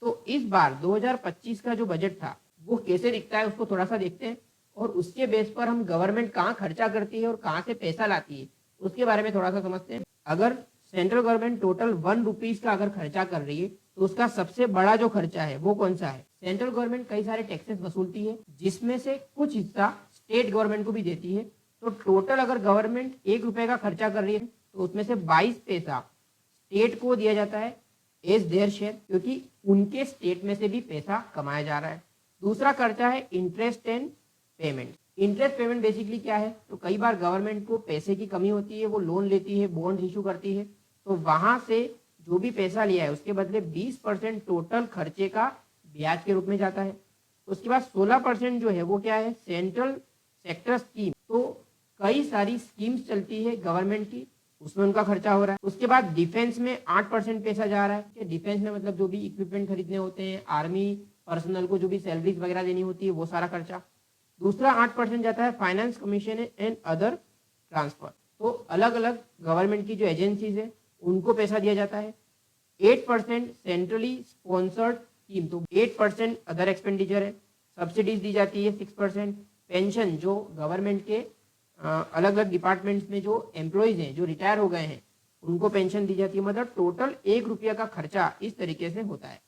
तो इस बार 2025 का जो बजट था वो कैसे दिखता है उसको थोड़ा सा देखते हैं और उसके बेस पर हम गवर्नमेंट कहाँ खर्चा करती है और कहाँ से पैसा लाती है उसके बारे में थोड़ा सा समझते हैं। अगर सेंट्रल गवर्नमेंट टोटल 1 रुपीज का अगर खर्चा कर रही है तो उसका सबसे बड़ा जो खर्चा है वो कौन सा है? सेंट्रल गवर्नमेंट कई सारे टैक्सेस वसूलती है जिसमें से कुछ हिस्सा स्टेट गवर्नमेंट को भी देती है। तो टोटल अगर गवर्नमेंट 1 रुपए का खर्चा कर रही है तो उसमें से 22 पैसा स्टेट को दिया जाता है एज देयर शेयर, क्योंकि उनके स्टेट में से भी पैसा कमाया जा रहा है। दूसरा खर्चा है interest and payment. Interest payment basically क्या है? तो कई बार गवर्नमेंट को पैसे की कमी होती है, वो लोन लेती है, बॉन्ड इशू करती है, तो वहां से जो भी पैसा लिया है उसके बदले 20% टोटल खर्चे का ब्याज के रूप में जाता है। उसके बाद 16% जो है वो क्या है? Central sector scheme. तो कई सारी स्कीम्स चलती है गवर्नमेंट की, उसमें उनका खर्चा हो रहा है। उसके बाद डिफेंस में 8% पैसा जा रहा है। डिफेंस में मतलब जो भी इक्विपमेंट खरीदने होते हैं, आर्मी पर्सनल को जो भी सैलरीज वगैरह देनी होती है, वो सारा खर्चा। दूसरा 8% जाता है finance commission and other transfer. तो अलग अलग गवर्नमेंट की जो एजेंसीज है उनको पैसा दिया जाता है। 8% सेंट्रली स्पॉन्सर्ड स्कीम, तो 8% अदर एक्सपेंडिचर है। सब्सिडीज दी जाती है 6%। पेंशन, जो गवर्नमेंट के अलग अलग डिपार्टमेंट्स में जो एम्प्लॉयज हैं जो रिटायर हो गए हैं उनको पेंशन दी जाती है। मतलब टोटल 1 रुपया का खर्चा इस तरीके से होता है।